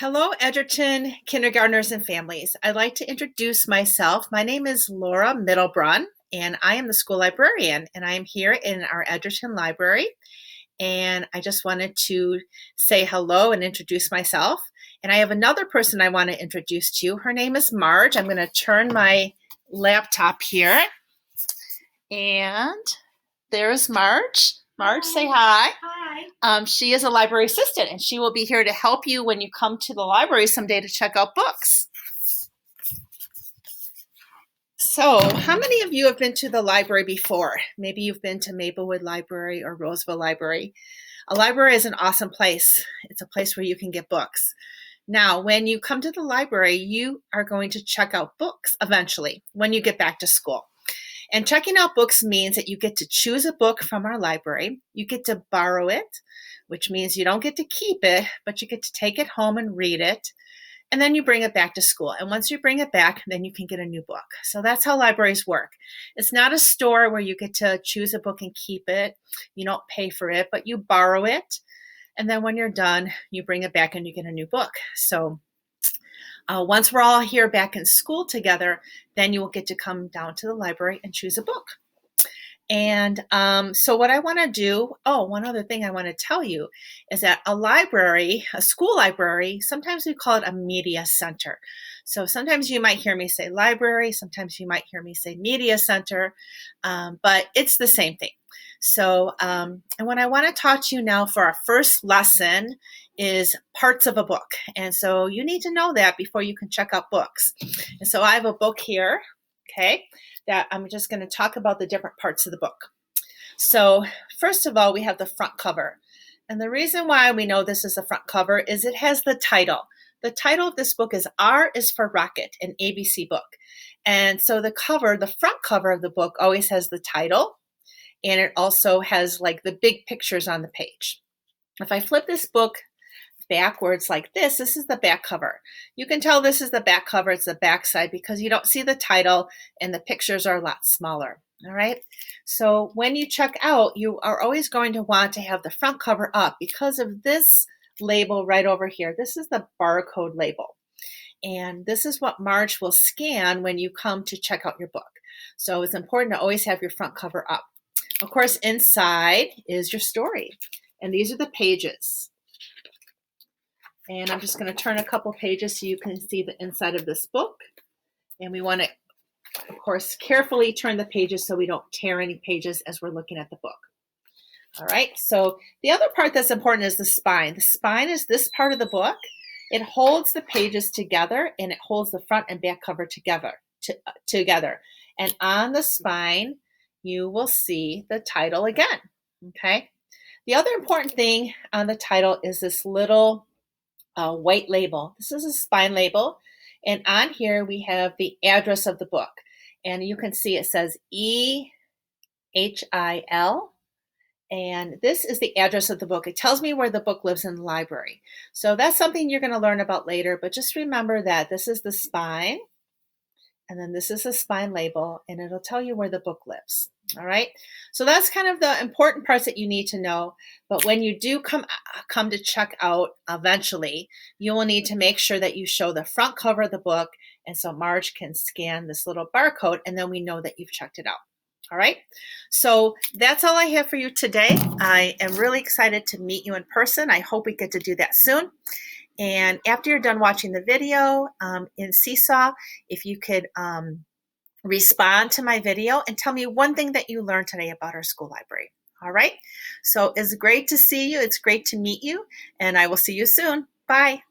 Hello, Edgerton kindergartners and families. I'd like to introduce myself. My name is Laura Middlebrun, and I am the school librarian, and I am here in our Edgerton library. And I just wanted to say hello and introduce myself. And I have another person I want to introduce to you. Her name is Marge. I'm going to turn my laptop here. And there's Marge. Marge, say hi. Hi. She is a library assistant, and she will be here to help you when you come to the library someday to check out books. So, how many of you have been to the library before? Maybe you've been to Maplewood Library or Roseville Library. A library is an awesome place. It's a place where you can get books. Now, when you come to the library, you are going to check out books eventually when you get back to school. And checking out books means that you get to choose a book from our library. You get to borrow it, which means you don't get to keep it, but you get to take it home and read it. And then you bring it back to school. And once you bring it back, then you can get a new book. So that's how libraries work. It's not a store where you get to choose a book and keep it. You don't pay for it, but you borrow it. And then when you're done, you bring it back and you get a new book. So once we're all here back in school together, then you will get to come down to the library and choose a book. And so what I want to do, one other thing I want to tell you is that a library, a school library, sometimes we call it a media center. So sometimes you might hear me say library, sometimes you might hear me say media center, but it's the same thing. So, and what I want to talk to you now for our first lesson is parts of a book. And so you need to know that before you can check out books. And so I have a book here, okay, that I'm just going to talk about the different parts of the book. So first of all, we have the front cover. And the reason why we know this is the front cover is it has the title. The title of this book is R is for Rocket, an ABC book. And so the cover, the front cover of the book always has the title, and it also has like the big pictures on the page. If I flip this book backwards like this is the back cover. You can tell this is the back cover, it's the back side because you don't see the title and the pictures are a lot smaller. All right. So when you check out, you are always going to want to have the front cover up because of this label right over here. This is the barcode label. And this is what Marge will scan when you come to check out your book. So it's important to always have your front cover up. Of course, inside is your story. And these are the pages. And I'm just going to turn a couple pages so you can see the inside of this book. And we want to, of course, carefully turn the pages so we don't tear any pages as we're looking at the book. All right, so the other part that's important is the spine. The spine is this part of the book. It holds the pages together and it holds the front and back cover together. And on the spine, you will see the title again, okay? The other important thing on the title is this little white label. This is a spine label, and on here we have the address of the book, and you can see it says EHIL, and this is the address of the book. It tells me where the book lives in the library. So that's something you're going to learn about later, but just remember that this is the spine, and then this is the spine label, and it'll tell you where the book lives. All right, so that's kind of the important parts that you need to know. But when you do come to check out eventually, you will need to make sure that you show the front cover of the book, and so Marge can scan this little barcode, and then we know that you've checked it out. All right, so that's all I have for you today. I am really excited to meet you in person. I hope we get to do that soon. And after you're done watching the video in Seesaw, if you could respond to my video and tell me one thing that you learned today about our school library. All right, so it's great to see you. It's great to meet you, and I will see you soon. Bye.